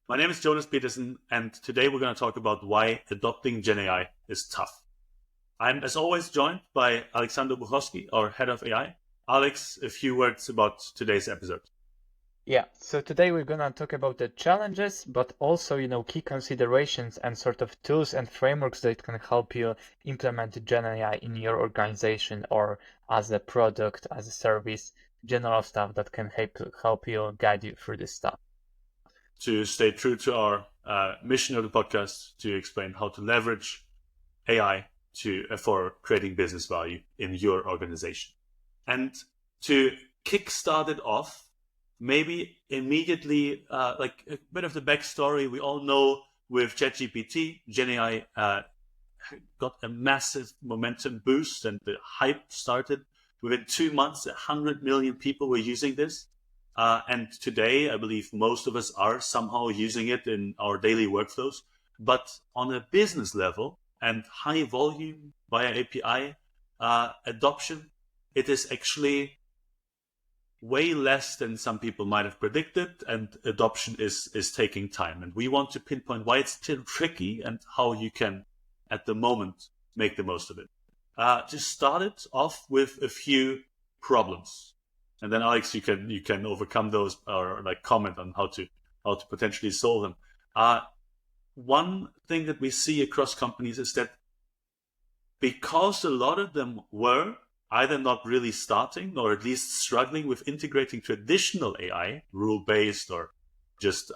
My name is Jonas Petersen, and today we're going to talk about why adopting Gen AI is tough. I'm, as always, joined by Aleksander Obuchowski, our head of AI. Alex, a few words about today's episode. Yeah, so today we're gonna talk about the challenges, but also, key considerations and sort of tools and frameworks that can help you implement Gen AI in your organization or as a product, as a service, general stuff that can help you guide you through this stuff. To stay true to our mission of the podcast, to explain how to leverage AI for creating business value in your organization. And to kickstart it off, maybe immediately, like a bit of the backstory. We all know with ChatGPT, Gen AI got a massive momentum boost, and the hype started. Within 2 months, 100 million people were using this. And today, I believe most of us are somehow using it in our daily workflows. But on a business level and high volume via API adoption, it is actually way less than some people might have predicted, and adoption is taking time. And we want to pinpoint why it's still tricky and how you can, at the moment, make the most of it. Just start it off with a few problems, and then Alex, you can overcome those or like comment on how to potentially solve them. One thing that we see across companies is that because a lot of them were either not really starting or at least struggling with integrating traditional AI, rule-based or just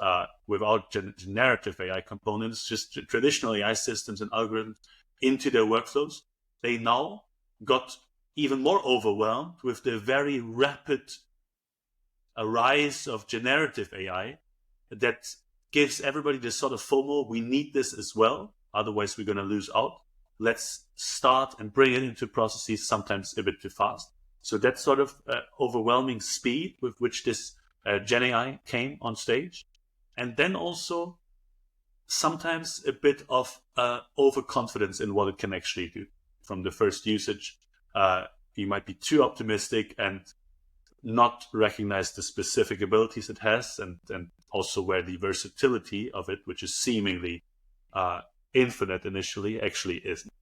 without generative AI components, just traditional AI systems and algorithms into their workflows, they now got even more overwhelmed with the very rapid rise of generative AI that gives everybody this sort of FOMO. We need this as well, otherwise we're going to lose out. Let's start and bring it into processes sometimes a bit too fast. So that sort of overwhelming speed with which this Gen AI came on stage. And then also sometimes a bit of overconfidence in what it can actually do. From the first usage, you might be too optimistic and not recognize the specific abilities it has, and also where the versatility of it, which is seemingly infinite initially, actually isn't.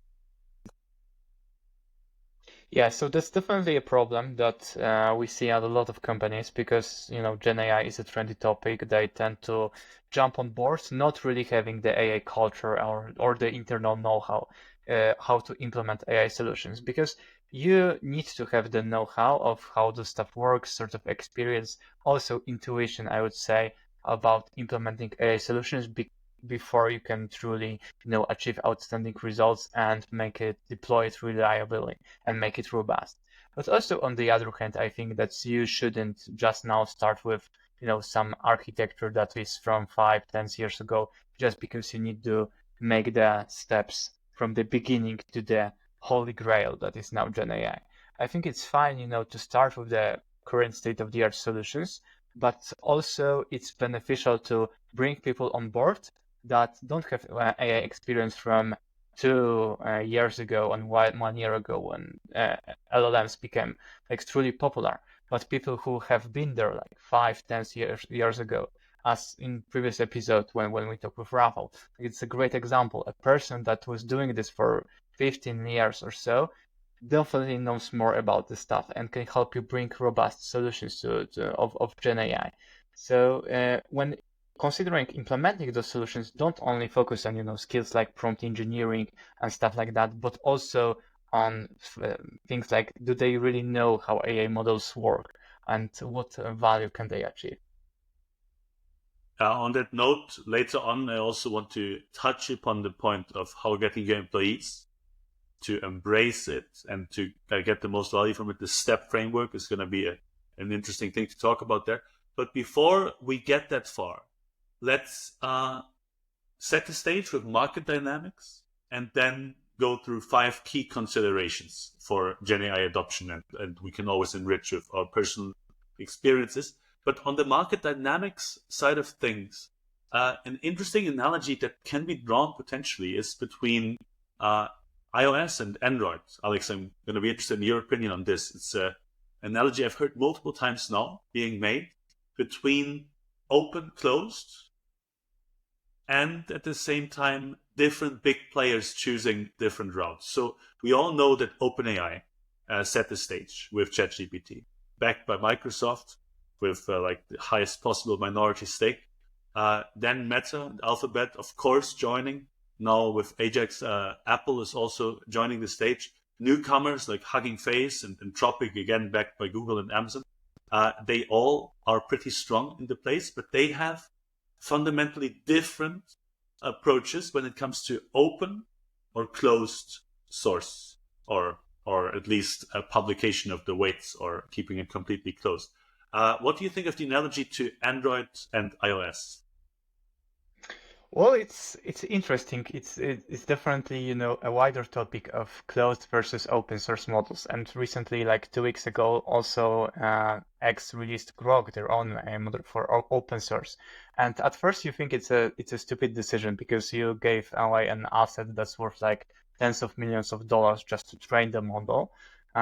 Yeah, so that's definitely a problem that we see at a lot of companies because, Gen AI is a trendy topic. They tend to jump on board, not really having the AI culture or the internal know-how, how to implement AI solutions, because you need to have the know-how of how the stuff works, sort of experience, also intuition, I would say, about implementing AI solutions before you can truly, achieve outstanding results and make it deploy it reliably and make it robust. But also on the other hand, I think that you shouldn't just now start with, some architecture that is from 5-10 years ago, just because you need to make the steps from the beginning to the holy grail that is now Gen AI. I think it's fine, to start with the current state-of-the-art solutions, but also it's beneficial to bring people on board that don't have AI experience from 2 years ago and 1 year ago when LLMs became like truly popular, but people who have been there like 5-10 years ago, as in previous episode when we talked with Rafael. It's a great example. A person that was doing this for 15 years or so definitely knows more about this stuff and can help you bring robust solutions of Gen AI. So when considering implementing those solutions, don't only focus on skills like prompt engineering and stuff like that, but also on things like, do they really know how AI models work and what value can they achieve? On that note, later on, I also want to touch upon the point of how getting your employees to embrace it and to get the most value from it. The STEP framework is going to be an interesting thing to talk about there. But before we get that far, let's set the stage with market dynamics and then go through 5 key considerations for Gen AI adoption. And we can always enrich with our personal experiences. But on the market dynamics side of things, an interesting analogy that can be drawn potentially is between iOS and Android. Alex, I'm going to be interested in your opinion on this. It's an analogy I've heard multiple times now being made between open, closed, and at the same time, different big players choosing different routes. So we all know that OpenAI set the stage with ChatGPT, backed by Microsoft with like the highest possible minority stake. Then Meta, Alphabet, of course, joining. Now with Ajax, Apple is also joining the stage. Newcomers like Hugging Face and Anthropic, again backed by Google and Amazon. They all are pretty strong in the place, but they have fundamentally different approaches when it comes to open or closed source, or at least a publication of the weights, or keeping it completely closed. What do you think of the analogy to Android and iOS? Well, it's interesting. It's definitely, you know, a wider topic of closed versus open source models. And recently, like 2 weeks ago, also X released Grok, their own model for open source. And at first, you think it's a stupid decision because you gave away an asset that's worth like tens of millions of dollars just to train the model,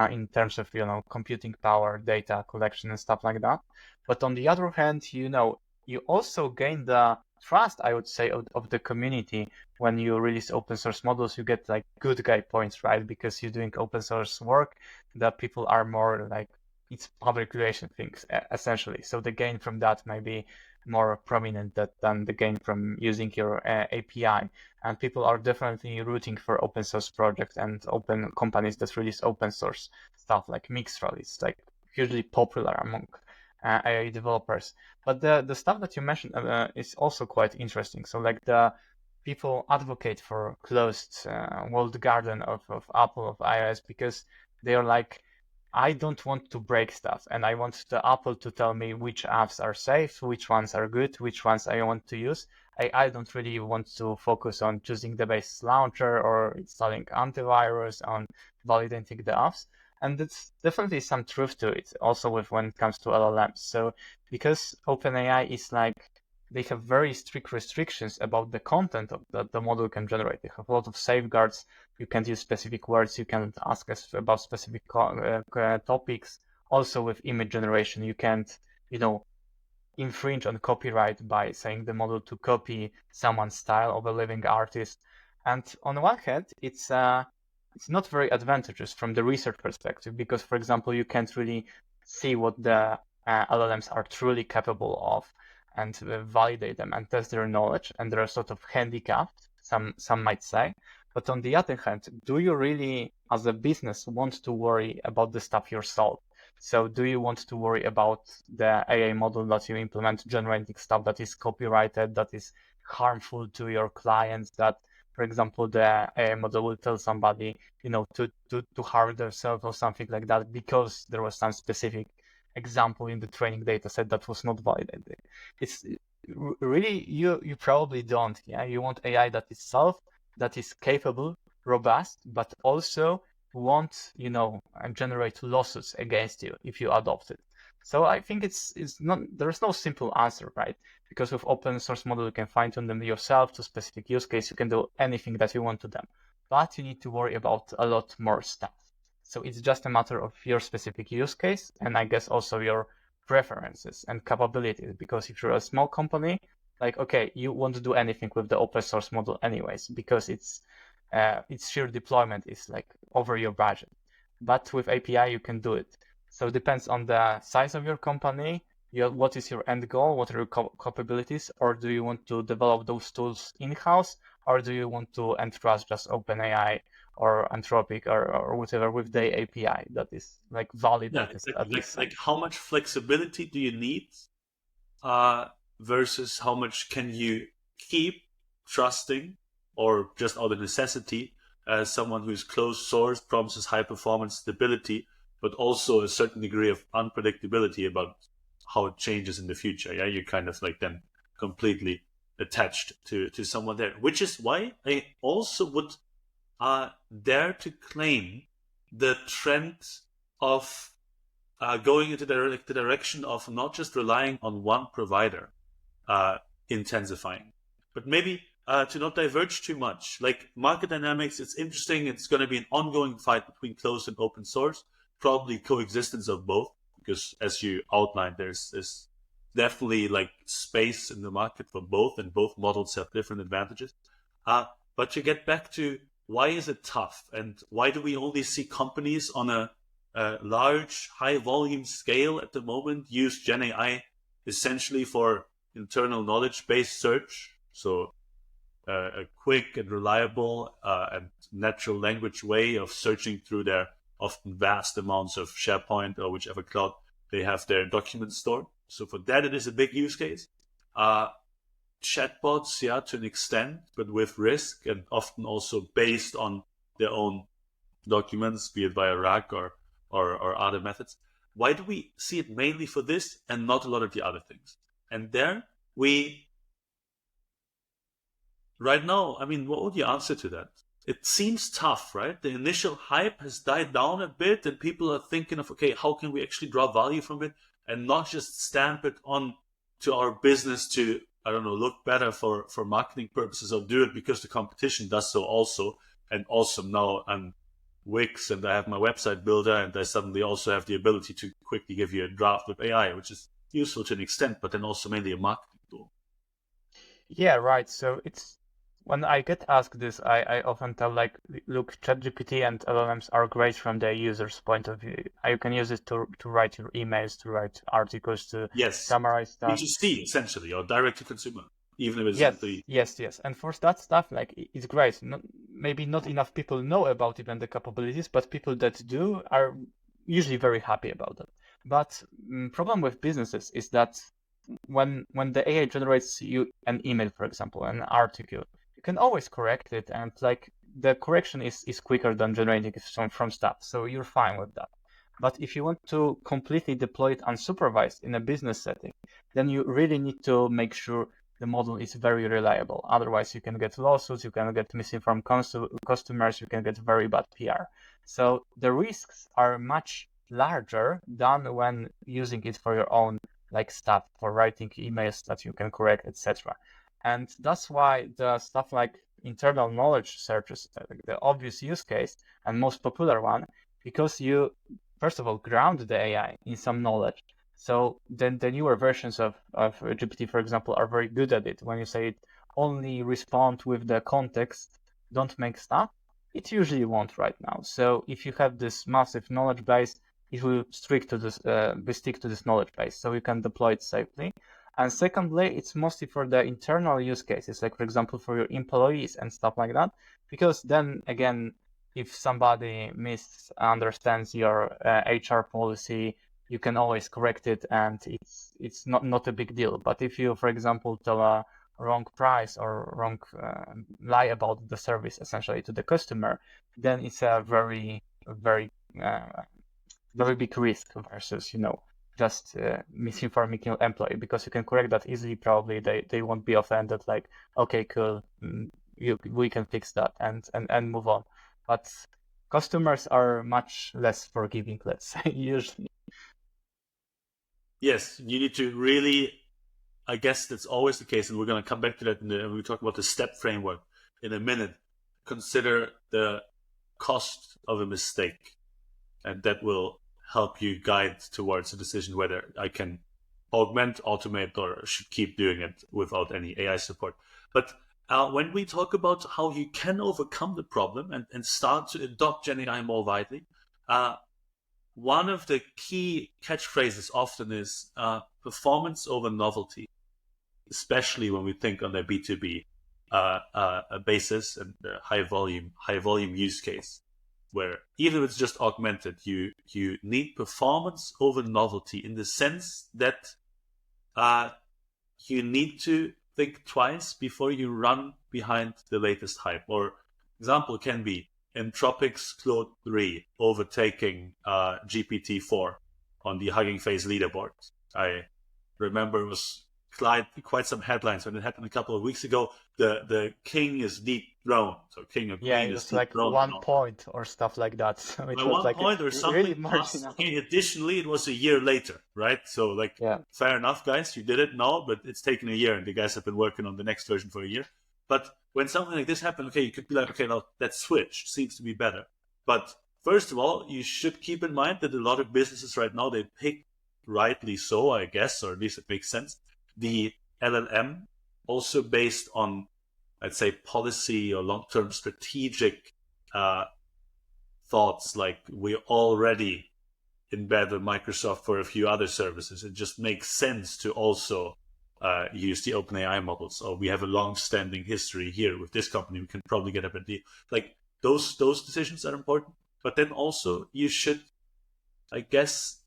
in terms of, you know, computing power, data collection, and stuff like that. But on the other hand, you know, you also gain the trust, I would say, of the community. When you release open source models, you get like good guy points, right? Because you're doing open source work that people are more like, it's public relation things, essentially. So the gain from that may be more prominent than the gain from using your API. And people are definitely rooting for open source projects and open companies that release open source stuff, like Mixtral. It's like hugely popular among AI developers. But the stuff that you mentioned is also quite interesting. So like the people advocate for closed walled garden of Apple, of iOS, because they are like, I don't want to break stuff, and I want the Apple to tell me which apps are safe, which ones are good, which ones I want to use. I don't really want to focus on choosing the base launcher or installing antivirus, on validating the apps. And it's definitely some truth to it also with when it comes to LLMs. So because OpenAI is like, they have very strict restrictions about the content of that the model can generate. They have a lot of safeguards. You can't use specific words. You can't ask us about specific topics. Also with image generation, you can't, you know, infringe on copyright by saying the model to copy someone's style of a living artist. And on one hand, it's not very advantageous from the research perspective because, for example, you can't really see what the LLMs are truly capable of and validate them and test their knowledge, and they're sort of handicapped, some might say. But on the other hand, do you really, as a business, want to worry about the stuff yourself? So do you want to worry about the AI model that you implement generating stuff that is copyrighted, that is harmful to your clients, that, for example, the AI model will tell somebody, you know, to harm themselves or something like that because there was some specific example in the training data set that was not validated? It's really, you probably don't. Yeah, you want AI that is self, that is capable, robust, but also won't, you know, generate lawsuits against you if you adopt it. So I think it's not, there's no simple answer, right? Because with open source model, you can fine tune them yourself to specific use case. You can do anything that you want to them, but you need to worry about a lot more stuff. So it's just a matter of your specific use case, and I guess also your preferences and capabilities. Because if you're a small company, like, okay, you won't do anything with the open source model anyways, because its sheer deployment is like over your budget. But with API, you can do it. So it depends on the size of your company, what is your end goal, what are your capabilities, or do you want to develop those tools in-house, or do you want to entrust just OpenAI or Anthropic or whatever with the API that is like Yeah, validated like at least. like how much flexibility do you need versus how much can you keep trusting, or just out of necessity, as someone who is closed source, promises high performance stability, but also a certain degree of unpredictability about how it changes in the future. Yeah, you're kind of like then completely attached to someone there, which is why I also would dare to claim the trend of going into the direction of not just relying on one provider, uh, intensifying, but maybe to not diverge too much. Like market dynamics, it's interesting. It's going to be an ongoing fight between closed and open source, probably coexistence of both, because as you outlined, there's definitely like space in the market for both, and both models have different advantages. But to get back to why is it tough, and why do we only see companies on a large, high volume scale at the moment use Gen AI essentially for internal knowledge based search? So a quick and reliable and natural language way of searching through their often vast amounts of SharePoint or whichever cloud they have their documents stored. So for that, it is a big use case. Chatbots, yeah, to an extent, but with risk, and often also based on their own documents, be it via RAG or other methods. Why do we see it mainly for this and not a lot of the other things? And there right now, I mean, what would you answer to that? It seems tough, right? The initial hype has died down a bit, and people are thinking of, okay, how can we actually draw value from it and not just stamp it on to our business to, I don't know, look better for marketing purposes, or do it because the competition does so also. And also now I'm Wix and I have my website builder, and I suddenly also have the ability to quickly give you a draft with AI, which is useful to an extent, but then also mainly a marketing tool. Yeah, right. So it's when I get asked this, I often tell like, look, ChatGPT and LLMs are great from the user's point of view. You can use it to write your emails, to write articles, to Yes, summarize stuff. B2C essentially, or direct to consumer, even if it's Yes, the yes. And for that stuff, like it's great. Maybe not enough people know about it and the capabilities, but people that do are usually very happy about it. But problem with businesses is that when the AI generates you an email, for example, an article, you can always correct it, and like the correction is quicker than generating it from stuff, so you're fine with that. But if you want to completely deploy it unsupervised in a business setting, then you really need to make sure the model is very reliable. Otherwise, you can get lawsuits, you can get misinformed customers, you can get very bad PR. So the risks are much larger than when using it for your own like stuff, for writing emails that you can correct, etc. And that's why the stuff like internal knowledge searches, the obvious use case and most popular one, because you first of all ground the AI in some knowledge. So then the newer versions of GPT, for example, are very good at it. When you say it only respond with the context, don't make stuff, it usually won't right now. So if you have this massive knowledge base, it will stick to this knowledge base, so you can deploy it safely. And secondly, it's mostly for the internal use cases, like for example for your employees and stuff like that, because then again, if somebody misunderstands your HR policy, you can always correct it, and it's not a big deal. But if you, for example, tell a wrong price or wrong lie about the service essentially to the customer, then it's a very big risk versus just misinforming your employee, because you can correct that easily. Probably they won't be offended, like, okay, cool, we can fix that and move on. But customers are much less forgiving, let's say, usually. Yes, you need to really, I guess that's always the case, and we're going to come back to that when we talk about the step framework in a minute. Consider the cost of a mistake, and that will help you guide towards a decision whether I can augment, automate, or should keep doing it without any AI support. But when we talk about how you can overcome the problem and start to adopt Gen AI more widely, one of the key catchphrases often is performance over novelty, especially when we think on the B2B basis and the high volume use case, where even if it's just augmented, you need performance over novelty, in the sense that you need to think twice before you run behind the latest hype. Or example can be Entropic's Claude 3 overtaking GPT-4 on the Hugging Face leaderboard. I remember it was quite some headlines when it happened a couple of weeks ago. The king is dethroned, so king of Yeah, green it is was like dethroned. 1 point or stuff like that. So it By was one like point or really something. Plus, marginal. okay, additionally, it was a year later, right? So, like, Yeah. fair enough, guys, you did it now, but it's taken a year, and the guys have been working on the next version for a year. But when something like this happens, okay, you could be like, okay, now that switch seems to be better. But first of all, you should keep in mind that a lot of businesses right now, they pick rightly so, I guess, or at least it makes sense, the LLM also based on, I'd say, policy or long-term strategic thoughts, like we already embedded Microsoft for a few other services. It just makes sense to also use the OpenAI models. Or we have a long-standing history here with this company. We can probably get a better deal. Like those decisions are important. But then also you should, I guess,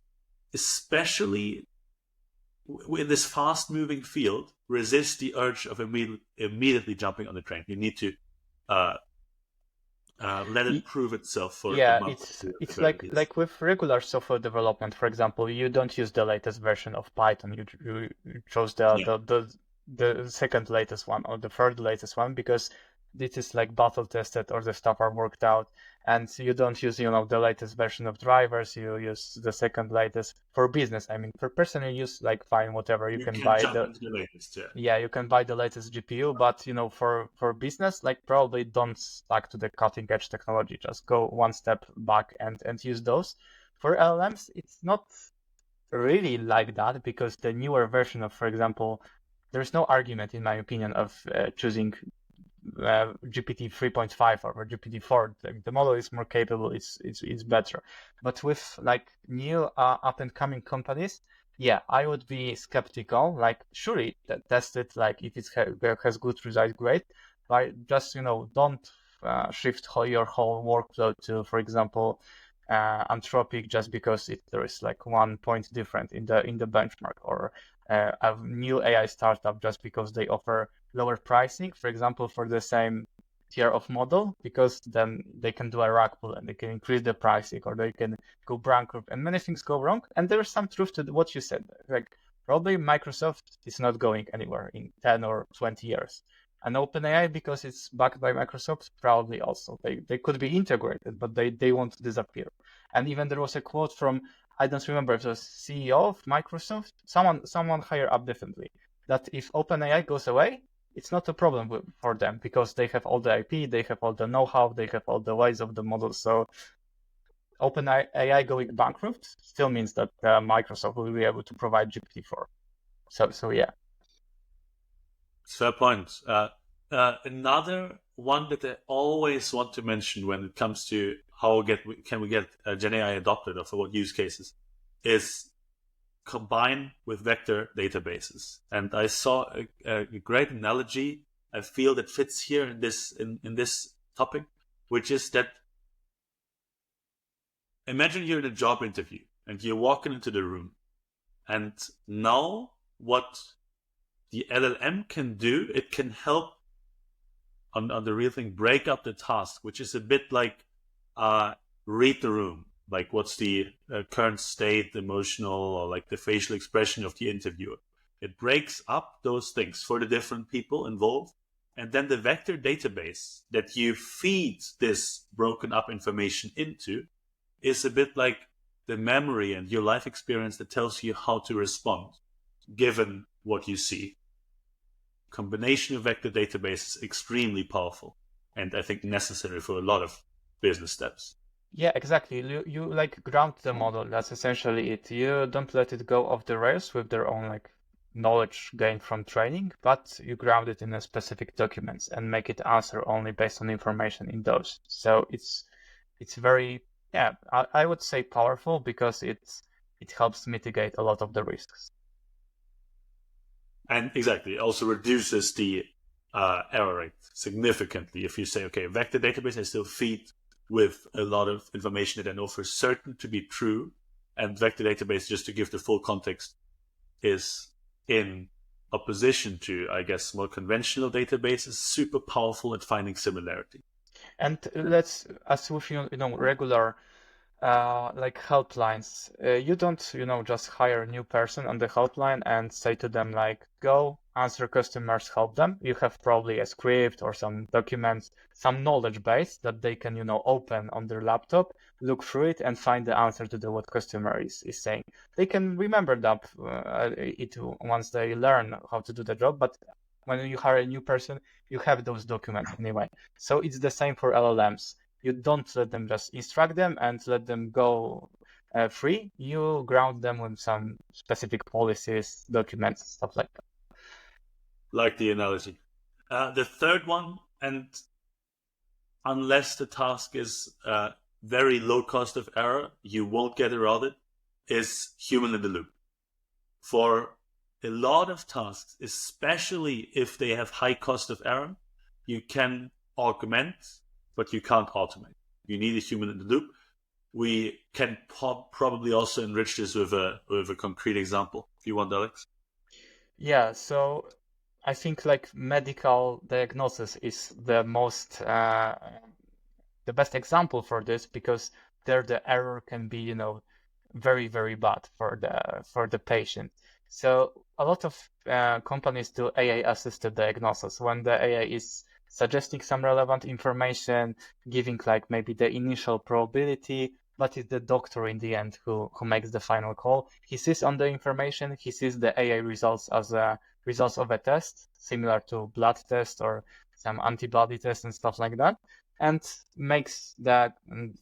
especially in this fast-moving field, resist the urge of immediately jumping on the train. You need to let it prove itself for a Yeah, month it's or two. it's like with regular software development, for example, you don't use the latest version of Python. You chose Yeah. the second latest one or the third latest one because this is like battle tested or the stuff are worked out. And you don't use, the latest version of drivers. You use the second latest for business. I mean, for personal use, like fine, whatever. You You can can buy jump the into the latest, yeah. Yeah, you can buy the latest GPU, but for business, like probably don't stuck to the cutting edge technology. Just go one step back and use those. For LLMs, it's not really like that because the newer version of, for example, there's no argument, in my opinion, of choosing GPT 3.5 or GPT-4. The model is more capable. It's better. But with like new up and coming companies, yeah, I would be skeptical. Like, surely test it. Like, if it has good results, great. But just don't shift your whole workflow to, for example, Anthropic just because there is like 1 point different in the benchmark, or a new AI startup just because they offer lower pricing, for example, for the same tier of model, because then they can do a rug pull and they can increase the pricing, or they can go bankrupt, and many things go wrong. And there's some truth to what you said. Like, probably Microsoft is not going anywhere in 10 or 20 years. And OpenAI, because it's backed by Microsoft, probably also. They could be integrated, but they won't disappear. And even there was a quote from, I don't remember if it was CEO of Microsoft, someone higher up definitely, that if OpenAI goes away, it's not a problem for them because they have all the IP, they have all the know-how, they have all the ways of the model. So OpenAI going bankrupt still means that Microsoft will be able to provide GPT-4. So yeah. Fair point. Another one that I always want to mention when it comes to how can we get Gen AI adopted, or for what use cases, is combine with vector databases. And I saw a great analogy I feel that fits here in this topic, which is that imagine you're in a job interview and you're walking into the room, and now what the LLM can do, it can help on the real thing break up the task, which is a bit like read the room, like what's the current state, emotional, or like the facial expression of the interviewer. It breaks up those things for the different people involved, and then the vector database that you feed this broken up information into is a bit like the memory and your life experience that tells you how to respond given what you see. Combination of vector database is extremely powerful, and I think necessary for a lot of business steps. Yeah, exactly. You like ground the model. That's essentially it. You don't let it go off the rails with their own like knowledge gained from training, but you ground it in a specific documents and make it answer only based on information in those. So it's very, yeah, I would say powerful because it helps mitigate a lot of the risks. And exactly, it also reduces the error rate significantly. If you say, okay, vector database, I still feed with a lot of information that I know for certain to be true, and vector database, just to give the full context, is in opposition to, I guess, more conventional databases, super powerful at finding similarity. And let's, as with regular like helplines, you don't just hire a new person on the helpline and say to them like, go answer customers, help them. You have probably a script or some documents, some knowledge base that they can open on their laptop, look through it, and find the answer to what customer is saying. They can remember that it once they learn how to do the job, but when you hire a new person, you have those documents anyway. So it's the same for LLMs. You don't let them just instruct them and let them go free, you ground them with some specific policies, documents, stuff like that. Like the analogy. The third one, and unless the task is very low cost of error, you won't get around it, is human in the loop. For a lot of tasks, especially if they have high cost of error, you can augment, but you can't automate. You need a human in the loop. We can probably also enrich this with a concrete example, if you want, Alex. Yeah, so I think like medical diagnosis is the most the best example for this, because there the error can be, very, very bad for the patient. So a lot of companies do AI assisted diagnosis when the AI is suggesting some relevant information, giving like maybe the initial probability, but it's the doctor in the end who makes the final call. He sees on the information, he sees the AI results as a results of a test, similar to blood test or some antibody test and stuff like that, and makes the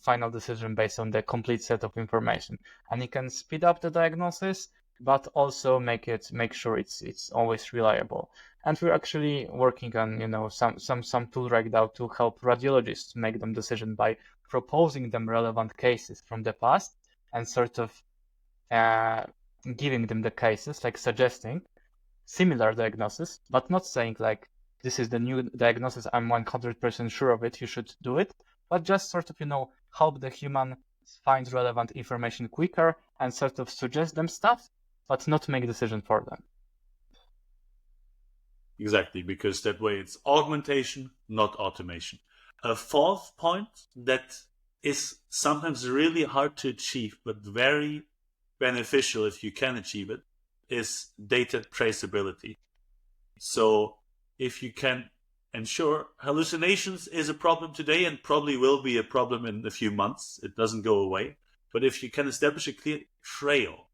final decision based on the complete set of information. And you can speed up the diagnosis, but also make sure it's always reliable. And we're actually working on some tool right now to help radiologists make them decision by proposing them relevant cases from the past and sort of giving them the cases, like suggesting similar diagnosis, but not saying like this is the new diagnosis, I'm 100% sure of it, you should do it, but just sort of help the human find relevant information quicker and sort of suggest them stuff, but not make decision for them. Exactly, because that way it's augmentation, not automation. A fourth point that is sometimes really hard to achieve, but very beneficial if you can achieve it, is data traceability. So if you can ensure hallucinations is a problem today and probably will be a problem in a few months, it doesn't go away. But if you can establish a clear trail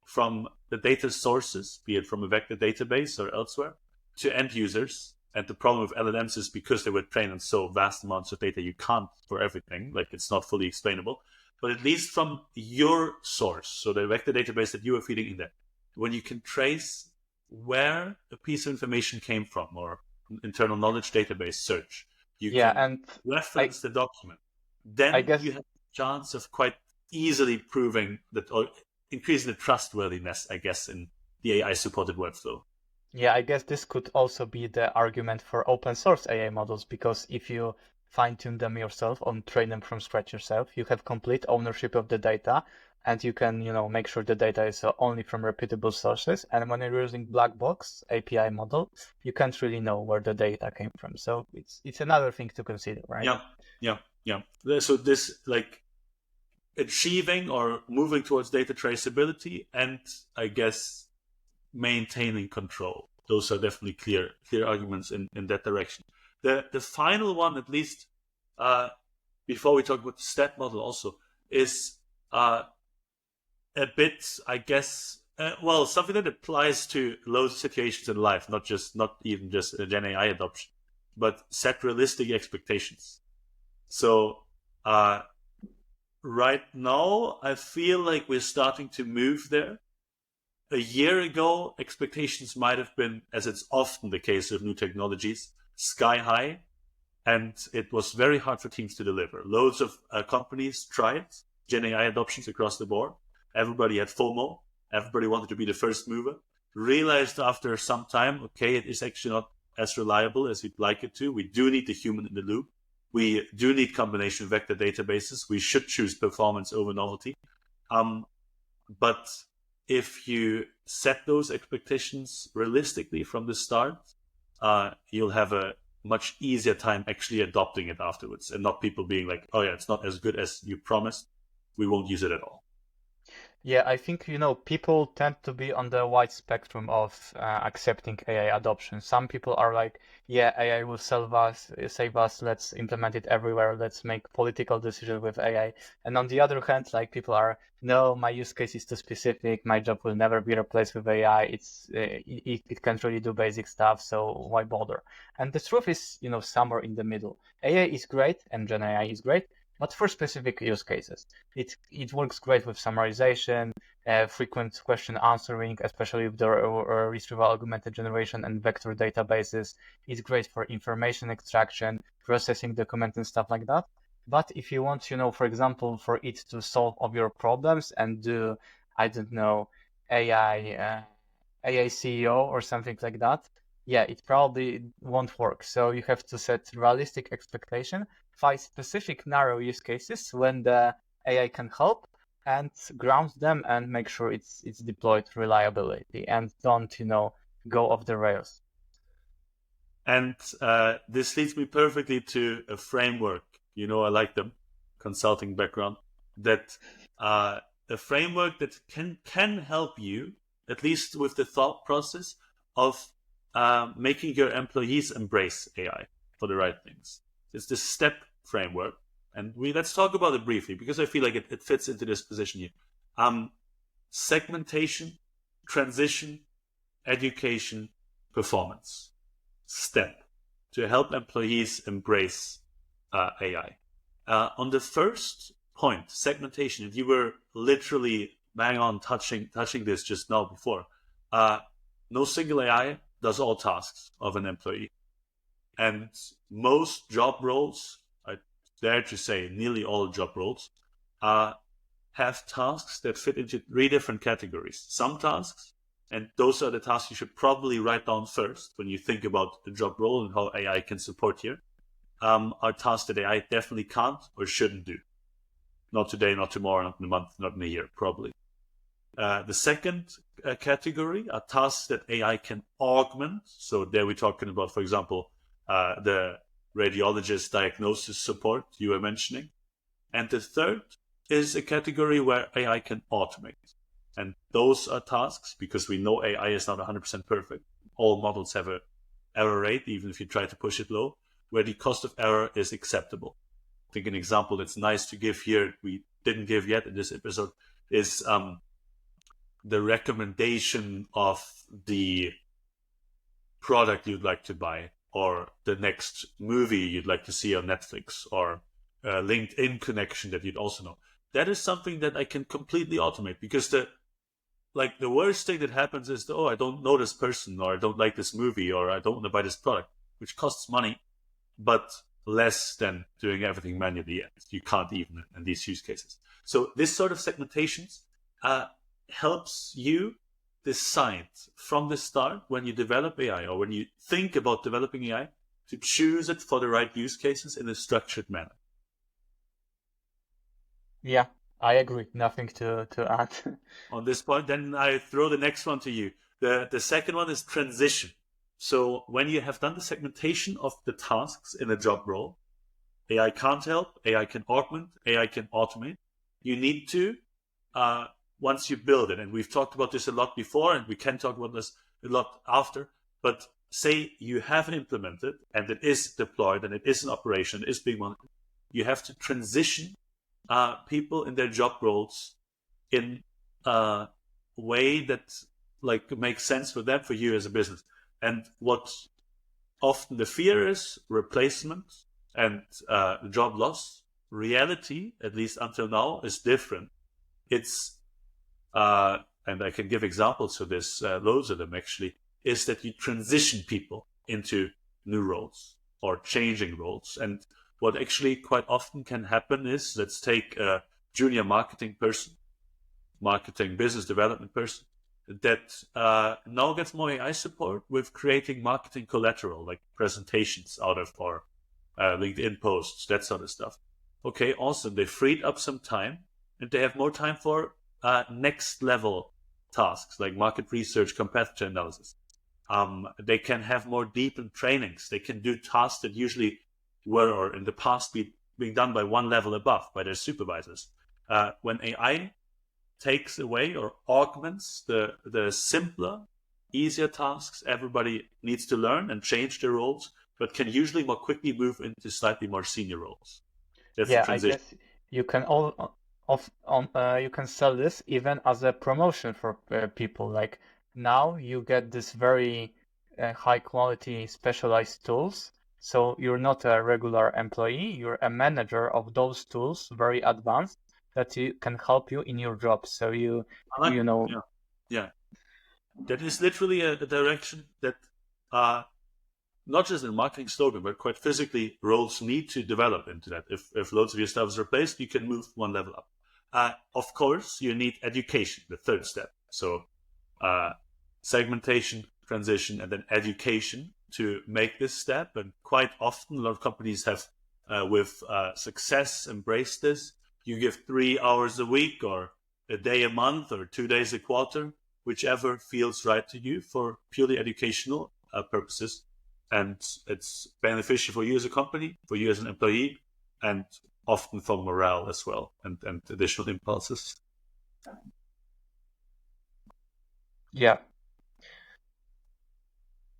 from the data sources, be it from a vector database or elsewhere, to end users, and the problem with LLMs is because they were trained on so vast amounts of data, you can't for everything, like it's not fully explainable, but at least from your source, so the vector database that you are feeding in there, when you can trace where a piece of information came from, or internal knowledge database search, you can reference the document. Then you have a chance of quite easily proving that, or increasing the trustworthiness, I guess, in the AI-supported workflow. Yeah, I guess this could also be the argument for open source AI models, because if you fine-tune them yourself or train them from scratch yourself, you have complete ownership of the data, and you can, make sure the data is only from reputable sources. And when you're using black box API model, you can't really know where the data came from. So it's another thing to consider, right? Yeah. So this, like, achieving or moving towards data traceability, and I guess maintaining control. Those are definitely clear arguments in that direction. The final one, at least, before we talk about the stat model, also is a bit, I guess, something that applies to loads of situations in life, not even just a Gen AI adoption, but set realistic expectations. So right now, I feel like we're starting to move there. A year ago, expectations might have been, as it's often the case with new technologies, sky high, and it was very hard for teams to deliver. Loads of companies tried Gen AI adoptions across the board. Everybody had FOMO. Everybody wanted to be the first mover. Realized after some time, okay, it is actually not as reliable as we'd like it to. We do need the human in the loop. We do need combination vector databases. We should choose performance over novelty. But if you set those expectations realistically from the start, you'll have a much easier time actually adopting it afterwards, and not people being like, oh yeah, it's not as good as you promised, we won't use it at all. Yeah, I think, people tend to be on the wide spectrum of accepting AI adoption. Some people are like, yeah, AI will save us, let's implement it everywhere, let's make political decisions with AI. And on the other hand, like, people are, no, my use case is too specific, my job will never be replaced with AI, it can't really do basic stuff, so why bother? And the truth is, somewhere in the middle. AI is great, and Gen AI is great, but for specific use cases. It works great with summarization, frequent question answering, especially with the retrieval augmented generation and vector databases. It's great for information extraction, processing document and stuff like that. But if you want, for example, for it to solve all your problems and do, I don't know, AI CEO or something like that, yeah, it probably won't work. So you have to set realistic expectation, find specific narrow use cases when the AI can help, and ground them and make sure it's deployed reliability and don't go off the rails. And this leads me perfectly to a framework. I like them, consulting background, that a framework that can help you, at least with the thought process of making your employees embrace AI for the right things. It's the STEP framework. And let's talk about it briefly, because I feel like it fits into this position here. Segmentation, transition, education, performance. STEP, to help employees embrace AI. On the first point, segmentation, if you were literally bang on touching this just now before, no single AI does all tasks of an employee. And most job roles, I dare to say nearly all job roles, have tasks that fit into 3 different categories. Some tasks, and those are the tasks you should probably write down first when you think about the job role and how AI can support here, are tasks that AI definitely can't or shouldn't do. Not today, not tomorrow, not in a month, not in a year, probably. The second category are tasks that AI can augment. So there we're talking about, for example, the radiologist diagnosis support you were mentioning. And the third is a category where AI can automate. And those are tasks, because we know AI is not 100% perfect. All models have an error rate, even if you try to push it low, where the cost of error is acceptable. I think an example that's nice to give here, we didn't give yet in this episode, is the recommendation of the product you'd like to buy, or the next movie you'd like to see on Netflix, or a LinkedIn connection that you'd also know. That is something that I can completely automate, because the worst thing that happens is, I don't know this person, or I don't like this movie, or I don't want to buy this product, which costs money, but less than doing everything manually. You can't even in these use cases. So this sort of segmentations helps you decide from the start, when you develop AI, or when you think about developing AI, to choose it for the right use cases in a structured manner. Yeah, I agree. Nothing to add. On this point, then I throw the next one to you. The second one is transition. So when you have done the segmentation of the tasks in a job role, AI can't help, AI can augment, AI can automate. You need to, once you build it, and we've talked about this a lot before, and we can talk about this a lot after, but say you have implemented and it is deployed and it is in operation, it is being monitored, you have to transition people in their job roles in a way that makes sense for them, for you as a business. And what often the fear is, replacement and job loss. Reality, at least until now, is different. It's and I can give examples of this, loads of them actually, is that you transition people into new roles or changing roles. And what actually quite often can happen is, let's take a junior marketing person, marketing business development person, that now gets more AI support with creating marketing collateral, like presentations out of, or LinkedIn posts, that sort of stuff. Okay, awesome. They freed up some time, and they have more time for next level tasks like market research, competitor analysis. They can have more deepened trainings. They can do tasks that usually were, or in the past, being done by one level above, by their supervisors. When AI takes away or augments the simpler, easier tasks, everybody needs to learn and change their roles, but can usually more quickly move into slightly more senior roles. That's the Yeah, I transition. guess you can you can sell this even as a promotion for people. Like, now you get this very high quality specialized tools, So you're not a regular employee, you're a manager of those tools, very advanced, that you can help you in your job. So I like you it. know, Yeah, yeah. That is literally a direction that not just in marketing slogan, but quite physically, roles need to develop into that. If loads of your stuff is replaced, you can move one level up. Of course, you need education, the third step. So segmentation, transition, and then education to make this step. And quite often, a lot of companies have, with success, embraced this. You give 3 hours a week, or a day a month, or 2 days a quarter, whichever feels right to you for purely educational purposes. And it's beneficial for you as a company, for you as an employee, and often for morale as well, and additional impulses. yeah,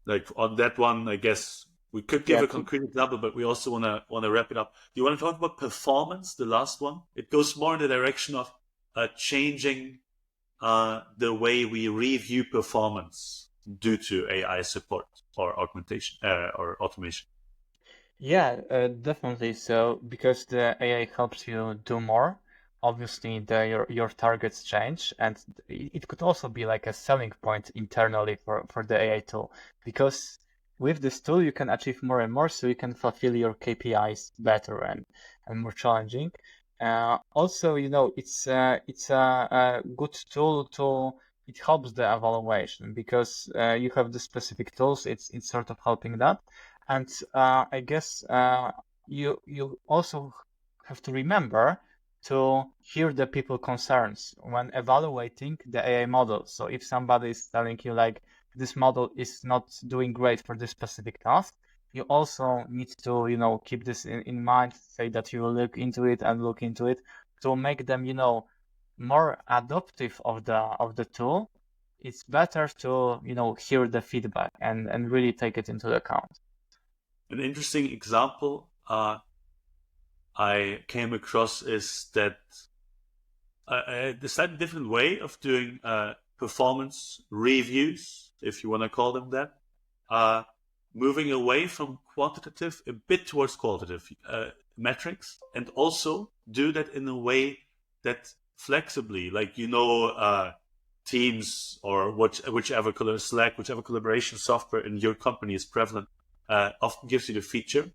Like on that one, I guess we could give yeah, a concrete example, but we also want to wrap it up. Do you want to talk about performance, the last one? It goes more in the direction of changing the way we review performance due to AI support or augmentation or automation. yeah, definitely. So because the AI helps you do more, obviously your targets change, and it could also be like a selling point internally for the AI tool, because with this tool you can achieve more and more, so you can fulfill your KPIs better and more challenging. Also, it's a good tool to it helps the evaluation because you have the specific tools. It's sort of helping that. And I guess you also have to remember to hear the people concerns when evaluating the AI model. So if somebody is telling you like this model is not doing great for this specific task, you also need to keep this in mind. Say that you will look into it and look into it to make them more adaptive of the tool. It's better to hear the feedback and really take it into account. An interesting example I came across is that the slightly different way of doing performance reviews, if you want to call them that, uh, moving away from quantitative a bit towards qualitative metrics, and also do that in a way that flexibly, like Teams or whichever Slack, whichever collaboration software in your company is prevalent, often gives you the feature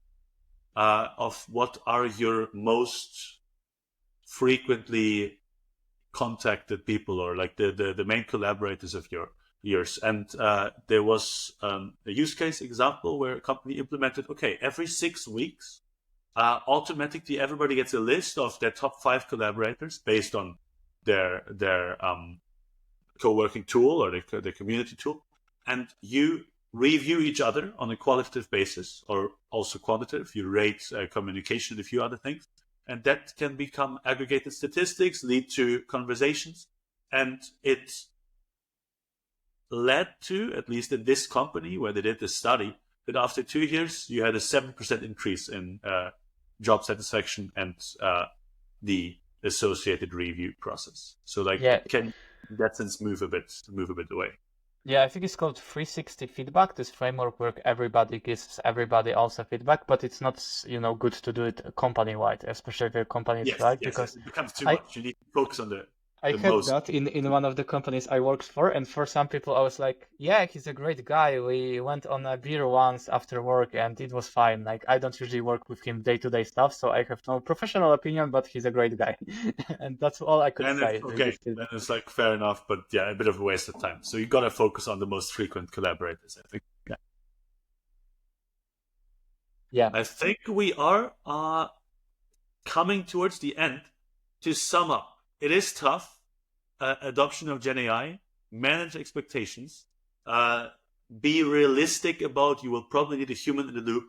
of what are your most frequently contacted people, or like the main collaborators of yours. And there was a use case example where a company implemented, okay, every 6 weeks, automatically everybody gets a list of their top 5 collaborators based on their co-working tool or their community tool. And you review each other on a qualitative basis, or also quantitative. You rate communication and a few other things. And that can become aggregated statistics, lead to conversations. And it led to, at least in this company where they did the study, that after 2 years, you had a 7% increase in job satisfaction and the associated review process. So like Yeah, it can, in that sense, move a bit away. yeah, I think it's called 360 feedback. This framework where everybody gives everybody also feedback, but it's not, good to do it company-wide, especially if your company is Yes, large, yes, yes. because It becomes too I much. You need to focus on I the had most. that in one of the companies I worked for, and for some people I was like, yeah, he's a great guy. We went on a beer once after work, and it was fine. Like I don't usually work with him day-to-day stuff, so I have no professional opinion, but he's a great guy, and that's all I could Then it's say with okay. this feedback. Then it's like fair enough, but yeah, a bit of a waste of time. So you gotta focus on the most frequent collaborators, I think. Yeah. Yeah, I think we are coming towards the end. To sum up, it is tough. Adoption of Gen AI, manage expectations, uh, be realistic about you will probably need a human in the loop.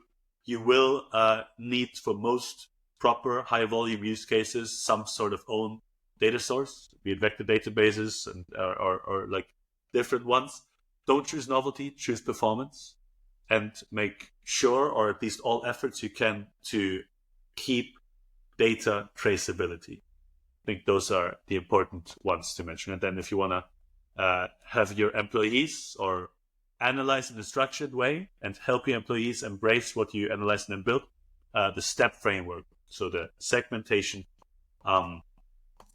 You will need, for most proper high volume use cases, some sort of own data source, be it vector databases and or like different ones. Don't choose novelty, choose performance, and make sure, or at least all efforts you can, to keep data traceability. I think those are the important ones to mention. And then if you want to have your employees or analyze in a structured way and help your employees embrace what you analyze and build, the STEP framework, so the segmentation,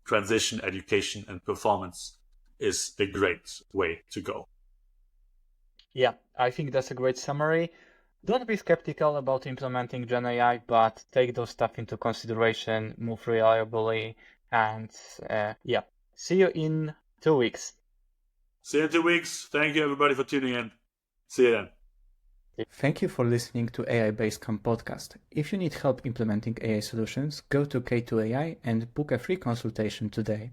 transition, education, and performance, is a great way to go. Yeah, I think that's a great summary. Don't be skeptical about implementing Gen AI, but take those stuff into consideration, move reliably, and yeah, see you in 2 weeks. See you in 2 weeks. Thank you, everybody, for tuning in. See you then. Thank you for listening to AI Basecamp podcast. If you need help implementing AI solutions, go to K2AI and book a free consultation today.